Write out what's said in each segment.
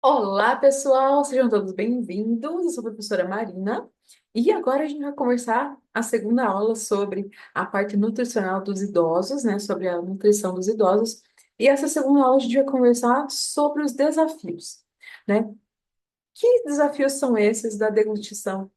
Olá, pessoal, sejam todos bem-vindos. Eu sou a professora Marina e agora a gente vai conversar a segunda aula sobre a parte nutricional dos idosos, né? Sobre a nutrição dos idosos. E essa segunda aula a gente vai conversar sobre os desafios, né? Que desafios são esses da deglutição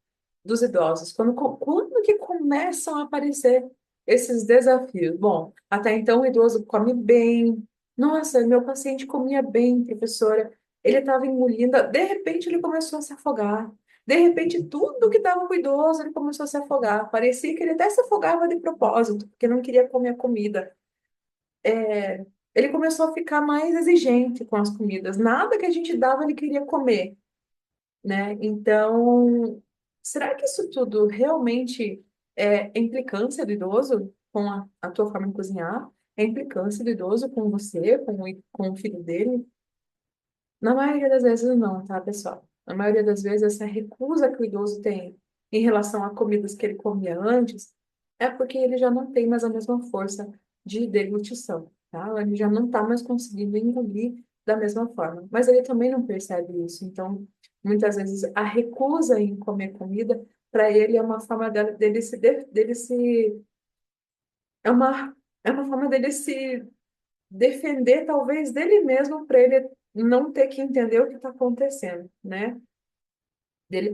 dos idosos? Quando que começam a aparecer esses desafios? Bom, até então o idoso come bem. Nossa, meu paciente comia bem, professora. Ele estava engolindo, de repente ele começou a se afogar. De repente, tudo que estava com o idoso, ele começou a se afogar. Parecia que ele até se afogava de propósito, porque não queria comer a comida. Ele começou a ficar mais exigente com as comidas. Nada que a gente dava, ele queria comer, né? Então, será que isso tudo realmente é implicância do idoso com a tua forma de cozinhar? É implicância do idoso com você, com o filho dele? Na maioria das vezes não, tá, pessoal? Na maioria das vezes, essa recusa que o idoso tem em relação a comidas que ele comia antes é porque ele já não tem mais a mesma força de deglutição, tá? Ele já não está mais conseguindo engolir da mesma forma. Mas ele também não percebe isso. Então, muitas vezes, a recusa em comer comida, para ele, é uma forma dele se... É é uma forma dele se defender, talvez, dele mesmo, para ele não ter que entender o que está acontecendo, né? Dele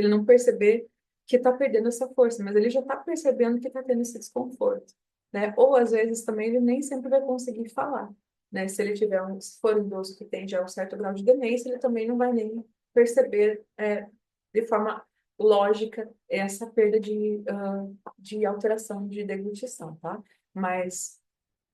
não perceber que está perdendo essa força, mas ele já está percebendo que está tendo esse desconforto, né? Ou às vezes também ele nem sempre vai conseguir falar, né? Se for um idoso que tem já um certo grau de demência, ele também não vai nem perceber de forma lógica essa perda de alteração de deglutição, tá? Mas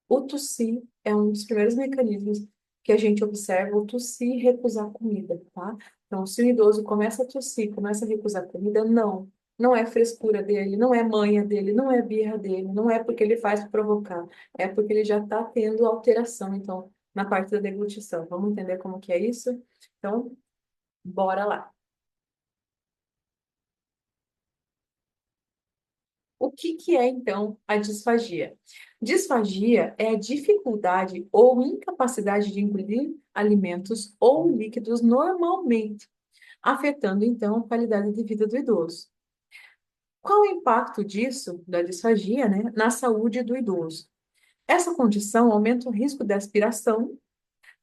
o tossir é um dos primeiros mecanismos que a gente observa, o tossir e recusar comida, tá? Então, se o idoso começa a tossir, começa a recusar comida, não é frescura dele, não é manha dele, não é birra dele, não é porque ele faz para provocar, é porque ele já está tendo alteração, então, na parte da deglutição. Vamos entender como que é isso? Então, bora lá. O que que é, então, a disfagia? Disfagia é a dificuldade ou incapacidade de engolir alimentos ou líquidos normalmente, afetando, então, a qualidade de vida do idoso. Qual o impacto disso, da disfagia, né, na saúde do idoso? Essa condição aumenta o risco de aspiração,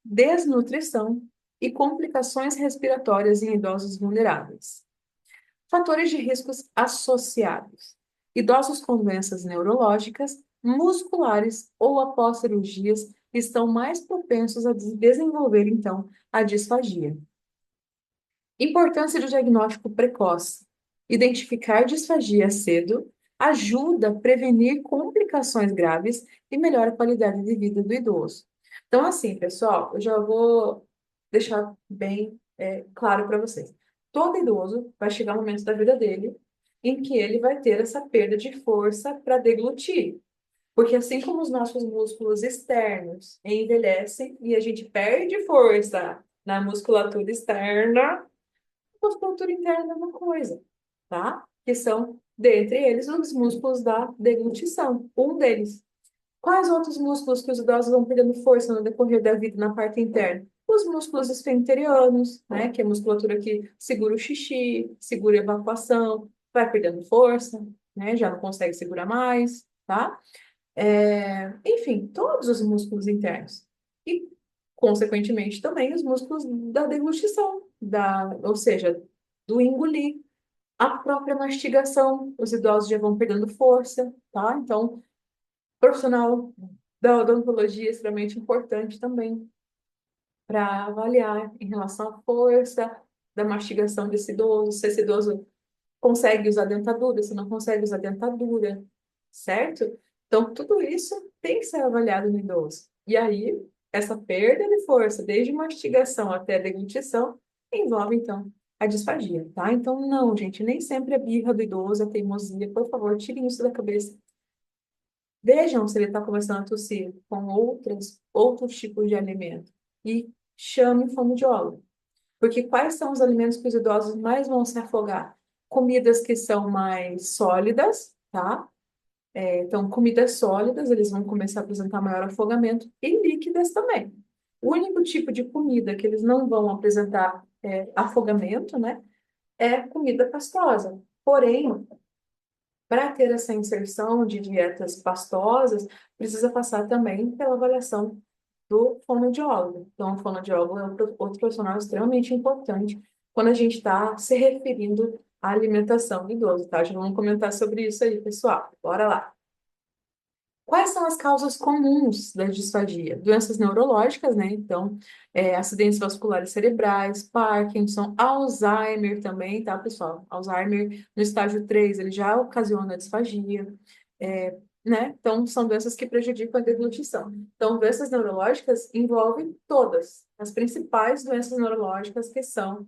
desnutrição e complicações respiratórias em idosos vulneráveis. Fatores de riscos associados: idosos com doenças neurológicas, musculares ou após cirurgias estão mais propensos a desenvolver, então, a disfagia. Importância do diagnóstico precoce. Identificar disfagia cedo ajuda a prevenir complicações graves e melhora a qualidade de vida do idoso. Então, assim, pessoal, eu já vou deixar bem claro para vocês. Todo idoso vai chegar um momento da vida dele em que ele vai ter essa perda de força para deglutir. Porque assim como os nossos músculos externos envelhecem e a gente perde força na musculatura externa, musculatura interna é a mesma coisa, tá? Que são, dentre eles, os músculos da deglutição, um deles. Quais outros músculos que os idosos vão perdendo força no decorrer da vida na parte interna? Os músculos esfenterianos, né? Que é a musculatura que segura o xixi, segura a evacuação, vai perdendo força, né? Já não consegue segurar mais, tá? Enfim, todos os músculos internos. E, consequentemente, também os músculos da deglutição, ou seja, do engolir. A própria mastigação, os idosos já vão perdendo força, tá? Então, profissional da odontologia é extremamente importante também para avaliar em relação à força da mastigação desse idoso, se esse idoso consegue usar dentadura, se não consegue usar dentadura, certo? Então, tudo isso tem que ser avaliado no idoso. E aí, essa perda de força, desde mastigação até deglutição, envolve, então, a disfagia, tá? Então, não, gente, nem sempre é birra do idoso, é teimosia. Por favor, tirem isso da cabeça. Vejam se ele está começando a tossir com outros tipos de alimento. E chame o fonoaudiólogo. Porque quais são os alimentos que os idosos mais vão se afogar? Comidas que são mais sólidas, tá? Então, comidas sólidas, eles vão começar a apresentar maior afogamento, e líquidas também. O único tipo de comida que eles não vão apresentar afogamento, né, é comida pastosa. Porém, para ter essa inserção de dietas pastosas, precisa passar também pela avaliação do fonoaudiólogo. Então, o fonoaudiólogo é outro profissional extremamente importante quando a gente está se referindo à alimentação do idoso, tá? Já vamos comentar sobre isso aí, pessoal. Bora lá. Quais são as causas comuns da disfagia? Doenças neurológicas, né? Então, acidentes vasculares cerebrais, Parkinson, Alzheimer também, tá, pessoal? Alzheimer no estágio 3 ele já ocasiona disfagia, né? Então, são doenças que prejudicam a deglutição. Então, doenças neurológicas envolvem todas as principais doenças neurológicas, que são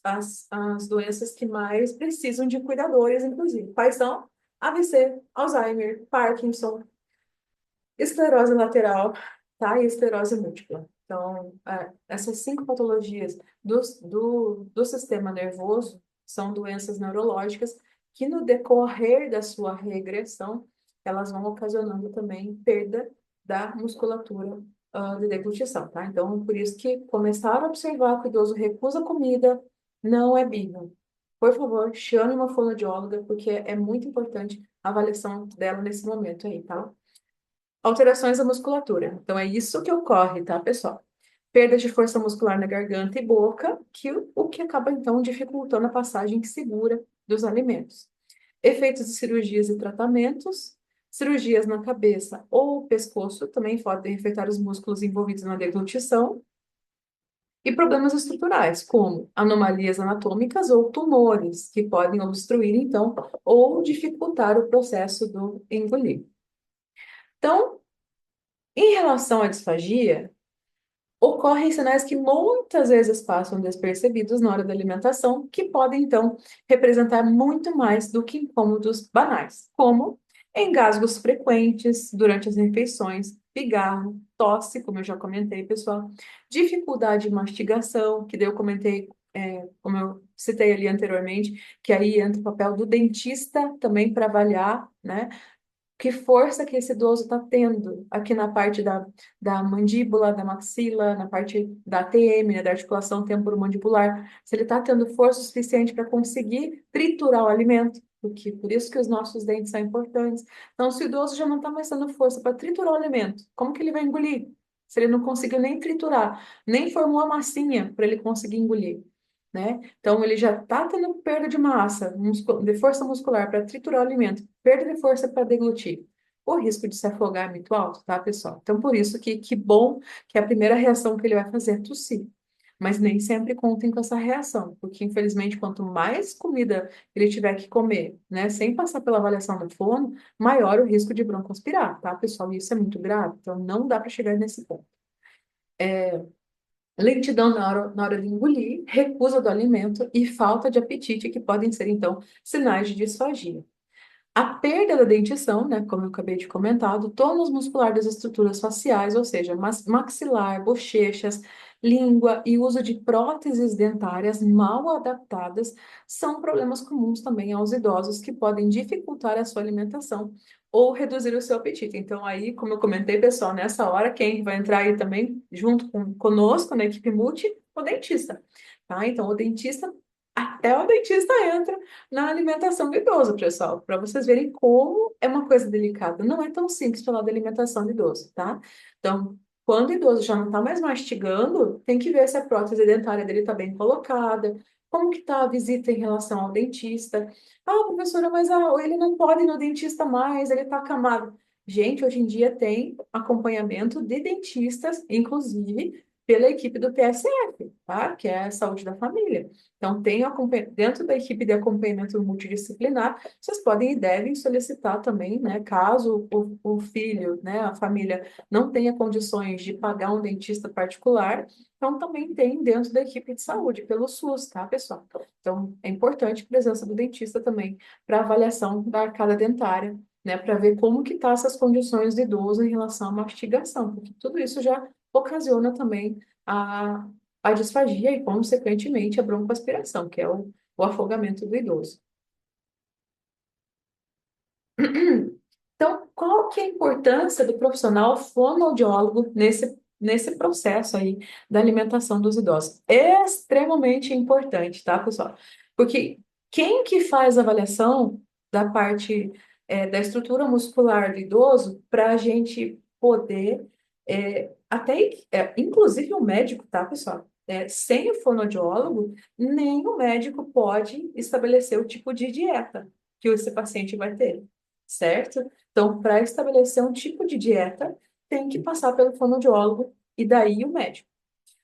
as doenças que mais precisam de cuidadores, inclusive. Quais são? AVC, Alzheimer, Parkinson, esclerose lateral, tá? E esclerose múltipla. Então, essas 5 patologias do sistema nervoso são doenças neurológicas que, no decorrer da sua regressão, elas vão ocasionando também perda da musculatura, de deglutição, tá? Então, por isso que começar a observar que o idoso recusa comida não é bíblia. Por favor, chame uma fonoaudióloga, porque é muito importante a avaliação dela nesse momento aí, tá? Alterações da musculatura. Então, é isso que ocorre, tá, pessoal? Perda de força muscular na garganta e boca, o que acaba, então, dificultando a passagem segura dos alimentos. Efeitos de cirurgias e tratamentos. Cirurgias na cabeça ou pescoço também podem afetar os músculos envolvidos na deglutição. E problemas estruturais, como anomalias anatômicas ou tumores, que podem obstruir, então, ou dificultar o processo do engolir. Então, em relação à disfagia, ocorrem sinais que muitas vezes passam despercebidos na hora da alimentação, que podem, então, representar muito mais do que incômodos banais, como engasgos frequentes durante as refeições, pigarro, tosse, como eu já comentei, pessoal, dificuldade de mastigação, que daí eu comentei, como eu citei ali anteriormente, que aí entra o papel do dentista também para avaliar, né? Que força que esse idoso está tendo aqui na parte da mandíbula, da maxila, na parte da ATM, né, da articulação temporomandibular, se ele está tendo força suficiente para conseguir triturar o alimento, porque por isso que os nossos dentes são importantes. Então, se o idoso já não está mais tendo força para triturar o alimento, como que ele vai engolir? Se ele não conseguiu nem triturar, nem formou a massinha para ele conseguir engolir, né? Então, ele já está tendo perda de massa, de força muscular para triturar o alimento, perda de força para deglutir. O risco de se afogar é muito alto, tá, pessoal? Então, por isso que bom que a primeira reação que ele vai fazer é tossir. Mas nem sempre contem com essa reação, porque infelizmente, quanto mais comida ele tiver que comer, né, sem passar pela avaliação do fono, maior o risco de broncoaspirar, tá, pessoal? E isso é muito grave, então não dá para chegar nesse ponto. Lentidão na hora de engolir, recusa do alimento e falta de apetite, que podem ser, então, sinais de disfagia. A perda da dentição, né, como eu acabei de comentar, do tônus muscular das estruturas faciais, ou seja, maxilar, bochechas, língua e uso de próteses dentárias mal adaptadas, são problemas comuns também aos idosos que podem dificultar a sua alimentação ou reduzir o seu apetite. Então, aí, como eu comentei, pessoal, nessa hora, quem vai entrar aí também, junto conosco, na equipe multi, o dentista, tá? Então, o dentista, até o dentista entra na alimentação do idoso, pessoal, para vocês verem como é uma coisa delicada. Não é tão simples falar da alimentação do idoso, tá? Então, quando o idoso já não está mais mastigando, tem que ver se a prótese dentária dele está bem colocada, como que está a visita em relação ao dentista. Ah, professora, mas ele não pode ir no dentista mais, ele está acamado. Gente, hoje em dia tem acompanhamento de dentistas, inclusive pela equipe do PSF, tá? Que é a saúde da família. Então, dentro da equipe de acompanhamento multidisciplinar, vocês podem e devem solicitar também, né, caso o filho, né, a família não tenha condições de pagar um dentista particular, então também tem dentro da equipe de saúde, pelo SUS, tá, pessoal? Então, é importante a presença do dentista também para avaliação da arcada dentária, né, para ver como que tá essas condições do idoso em relação à mastigação, porque tudo isso já ocasiona também a disfagia e, consequentemente, a broncoaspiração, que é o afogamento do idoso. Então, qual que é a importância do profissional fonoaudiólogo nesse nesse processo aí da alimentação dos idosos. É extremamente importante, tá, pessoal? Porque quem que faz a avaliação da parte da estrutura muscular do idoso para a gente poder inclusive o médico, tá, pessoal? Sem o fonoaudiólogo, nem o médico pode estabelecer o tipo de dieta que esse paciente vai ter, certo? Então, para estabelecer um tipo de dieta, tem que passar pelo fonoaudiólogo e daí o médico.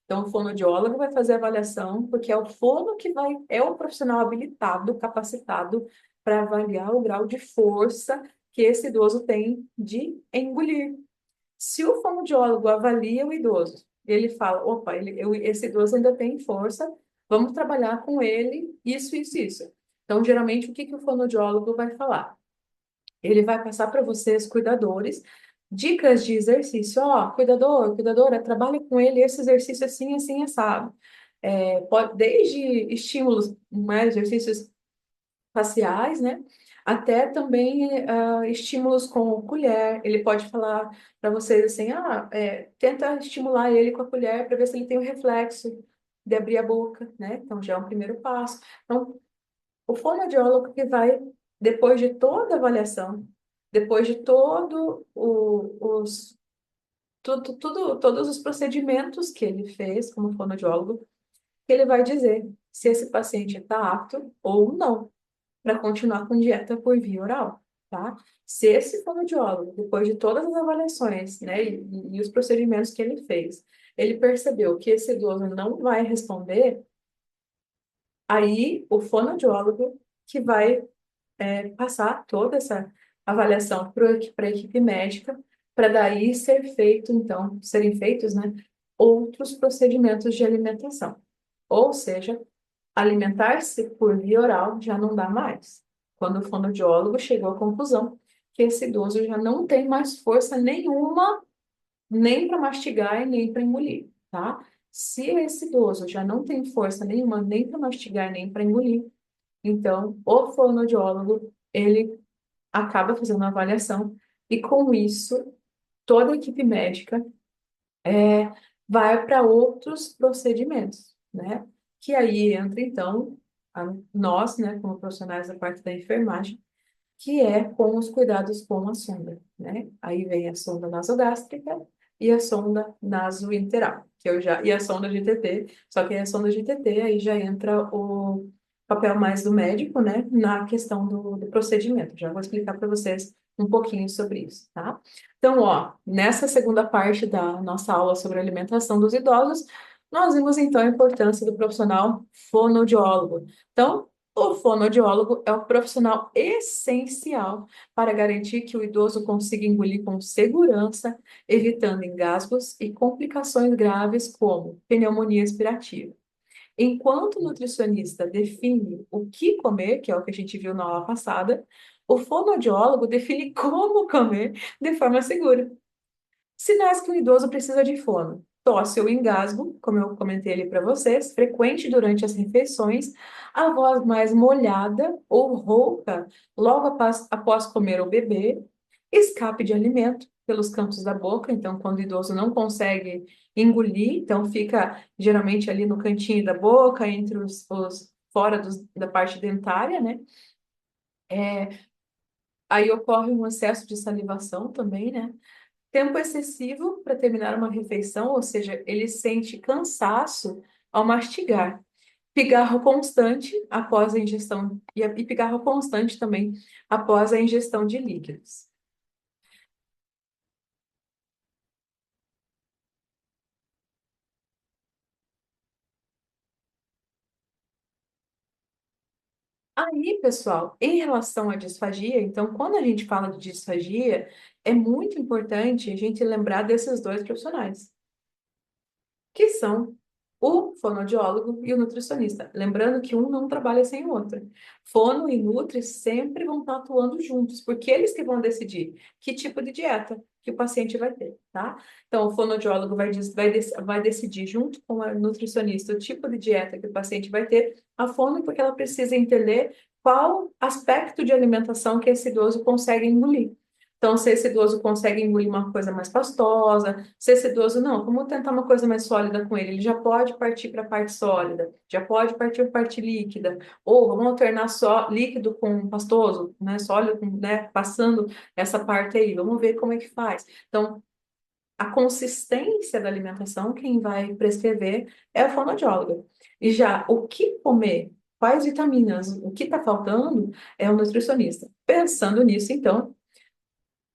Então, o fonoaudiólogo vai fazer a avaliação, porque é o fono que é o profissional habilitado, capacitado para avaliar o grau de força que esse idoso tem de engolir. Se o fonoaudiólogo avalia o idoso, ele fala, opa, esse idoso ainda tem força, vamos trabalhar com ele, isso, isso. Então, geralmente, o que que o fonoaudiólogo vai falar? Ele vai passar para vocês, cuidadores, dicas de exercício. Ó, cuidador, cuidadora, trabalhe com ele esse exercício assim, assim, assado. Desde estímulos, né, exercícios faciais, né? Até também estímulos com colher. Ele pode falar para vocês assim, tenta estimular ele com a colher para ver se ele tem o reflexo de abrir a boca, né? Então já é um primeiro passo. Então, o fonoaudiólogo que vai, depois de toda a avaliação, depois de todos os procedimentos que ele fez como fonoaudiólogo, que ele vai dizer se esse paciente está apto ou não para continuar com dieta por via oral, tá? Se esse fonoaudiólogo, depois de todas as avaliações, né, e os procedimentos que ele fez, ele percebeu que esse idoso não vai responder, aí o fonoaudiólogo que vai passar toda essa avaliação para a equipe médica, para daí serem feitos, né, outros procedimentos de alimentação. Ou seja, alimentar-se por via oral já não dá mais. Quando o fonoaudiólogo chegou à conclusão que esse idoso já não tem mais força nenhuma, nem para mastigar e nem para engolir, tá? Se esse idoso já não tem força nenhuma, nem para mastigar, nem para engolir, então o fonoaudiólogo, ele acaba fazendo uma avaliação e com isso toda a equipe médica vai para outros procedimentos, né? Que aí entra então nós, né, como profissionais da parte da enfermagem, que é com os cuidados com a sonda, né? Aí vem a sonda nasogástrica e a sonda nasointeral, e a sonda GTT, só que a sonda GTT aí já entra o papel mais do médico, né, na questão do procedimento. Já vou explicar para vocês um pouquinho sobre isso, tá? Então, ó, nessa segunda parte da nossa aula sobre alimentação dos idosos, nós vimos então a importância do profissional fonoaudiólogo. Então, o fonoaudiólogo é o profissional essencial para garantir que o idoso consiga engolir com segurança, evitando engasgos e complicações graves como pneumonia expirativa. Enquanto o nutricionista define o que comer, que é o que a gente viu na aula passada, o fonoaudiólogo define como comer de forma segura. Sinais que o idoso precisa de fono. Tosse ou engasgo, como eu comentei ali para vocês, frequente durante as refeições, a voz mais molhada ou rouca logo após comer ou beber, escape de alimento pelos cantos da boca, então quando o idoso não consegue engolir, então fica geralmente ali no cantinho da boca, entre fora da parte dentária, né? Aí ocorre um excesso de salivação também, né? Tempo excessivo para terminar uma refeição, ou seja, ele sente cansaço ao mastigar. Pigarro constante após a ingestão, e pigarro constante também após a ingestão de líquidos. Aí, pessoal, em relação à disfagia, então, quando a gente fala de disfagia, é muito importante a gente lembrar desses dois profissionais, que são o fonoaudiólogo e o nutricionista. Lembrando que um não trabalha sem o outro. Fono e nutri sempre vão estar atuando juntos, porque eles que vão decidir que tipo de dieta que o paciente vai ter, tá? Então, o fonoaudiólogo vai decidir junto com a nutricionista o tipo de dieta que o paciente vai ter, a fono, porque ela precisa entender qual aspecto de alimentação que esse idoso consegue engolir. Então, se esse idoso consegue engolir uma coisa mais pastosa, se esse idoso não, vamos tentar uma coisa mais sólida com ele, ele já pode partir para a parte sólida, já pode partir para a parte líquida, ou vamos alternar só líquido com pastoso, né, sólido, né, passando essa parte aí, vamos ver como é que faz. Então, a consistência da alimentação, quem vai prescrever é o fonoaudiólogo. E já o que comer, quais vitaminas, o que está faltando, é o nutricionista. Pensando nisso, então,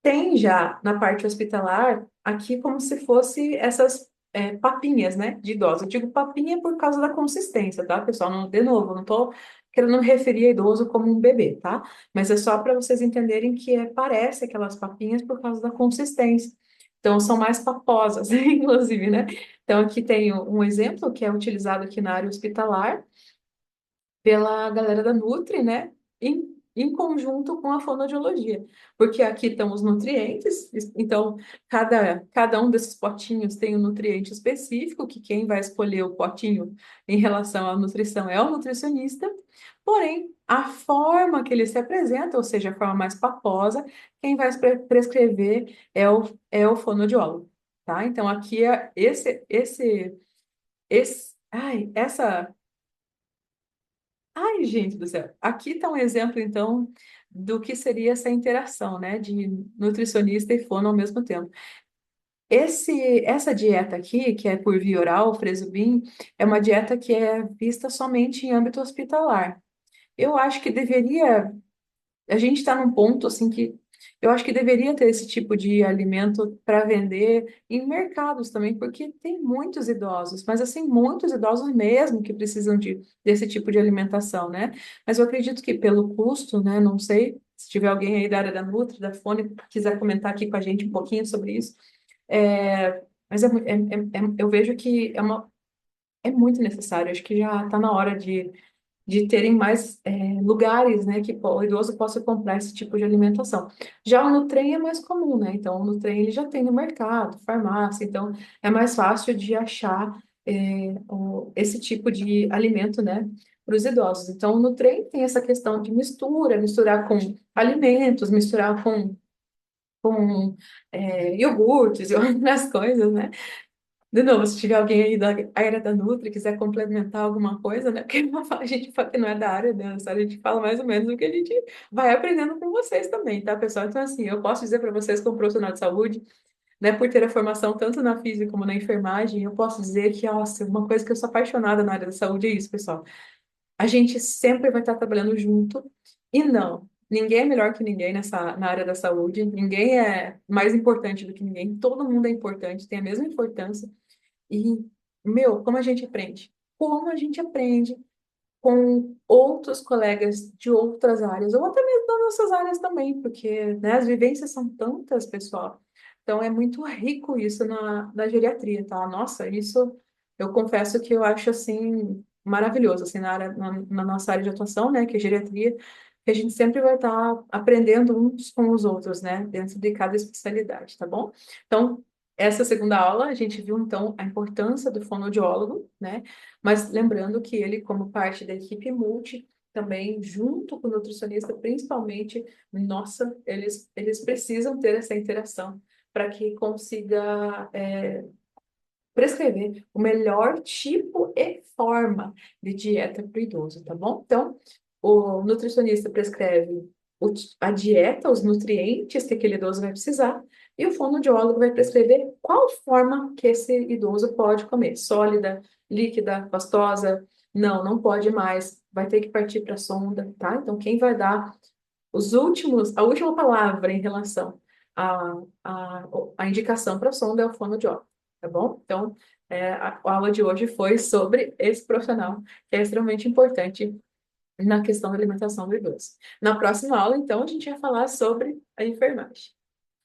tem já na parte hospitalar, aqui como se fosse essas papinhas, né, de idoso. Eu digo papinha por causa da consistência, tá, pessoal? Não, de novo, não estou querendo me referir a idoso como um bebê, tá? Mas é só para vocês entenderem que parece aquelas papinhas por causa da consistência. Então, são mais paposas, inclusive, né? Então, aqui tem um exemplo que é utilizado aqui na área hospitalar, pela galera da Nutri, né? Em conjunto com a fonoaudiologia, porque aqui estão os nutrientes, então cada um desses potinhos tem um nutriente específico, que quem vai escolher o potinho em relação à nutrição é o nutricionista, porém, a forma que ele se apresenta, ou seja, a forma mais paposa, quem vai prescrever é o fonoaudiólogo, tá? Então, aqui é essa. Ai, gente do céu. Aqui está um exemplo, então, do que seria essa interação, né, de nutricionista e fono ao mesmo tempo. Essa dieta aqui, que é por via oral, Fresobin, é uma dieta que é vista somente em âmbito hospitalar. Eu acho que deveria a gente está num ponto assim que eu acho que deveria ter esse tipo de alimento para vender em mercados também, porque tem muitos idosos, mas assim, muitos idosos mesmo que precisam desse tipo de alimentação, né? Mas eu acredito que pelo custo, né? Não sei se tiver alguém aí da área da Nutri, da Fone, que quiser comentar aqui com a gente um pouquinho sobre isso. Mas eu vejo que é muito necessário, acho que já está na hora de terem mais lugares, né, que o idoso possa comprar esse tipo de alimentação. Já o Nutrem é mais comum, né? Então, o Nutrem ele já tem no mercado, farmácia, então é mais fácil de achar esse tipo de alimento, né, para os idosos. Então, o Nutrem tem essa questão de mistura, misturar com alimentos, misturar com iogurtes e outras coisas, né? De novo, se tiver alguém aí da área da Nutri, quiser complementar alguma coisa, né? Porque a gente fala que não é da área dessa, a gente fala mais ou menos o que a gente vai aprendendo com vocês também, tá, pessoal? Então, assim, eu posso dizer para vocês, como profissional de saúde, né, por ter a formação tanto na física como na enfermagem, eu posso dizer que, nossa, uma coisa que eu sou apaixonada na área da saúde é isso, pessoal. A gente sempre vai estar trabalhando junto e não. Ninguém é melhor que ninguém na área da saúde, ninguém é mais importante do que ninguém, todo mundo é importante, tem a mesma importância. E, meu, como a gente aprende? Como a gente aprende com outros colegas de outras áreas, ou até mesmo das nossas áreas também, porque, né, as vivências são tantas, pessoal. Então, é muito rico isso na geriatria, tá? Nossa, isso eu confesso que eu acho, assim, maravilhoso, assim, na nossa área de atuação, né, que é geriatria, que a gente sempre vai estar aprendendo uns com os outros, né, dentro de cada especialidade, tá bom? Então, essa segunda aula, a gente viu, então, a importância do fonoaudiólogo, né? Mas lembrando que ele, como parte da equipe multi, também junto com o nutricionista, principalmente, nossa, eles precisam ter essa interação para que consiga prescrever o melhor tipo e forma de dieta para o idoso, tá bom? Então, o nutricionista prescreve a dieta, os nutrientes que aquele idoso vai precisar, e o fonoaudiólogo vai prescrever qual forma que esse idoso pode comer, sólida, líquida, pastosa, não pode mais, vai ter que partir para a sonda, tá? Então, quem vai dar a última palavra em relação à indicação para a sonda é o fonoaudiólogo, tá bom? Então, a aula de hoje foi sobre esse profissional, que é extremamente importante na questão da alimentação do idoso. Na próxima aula, então, a gente vai falar sobre a enfermagem.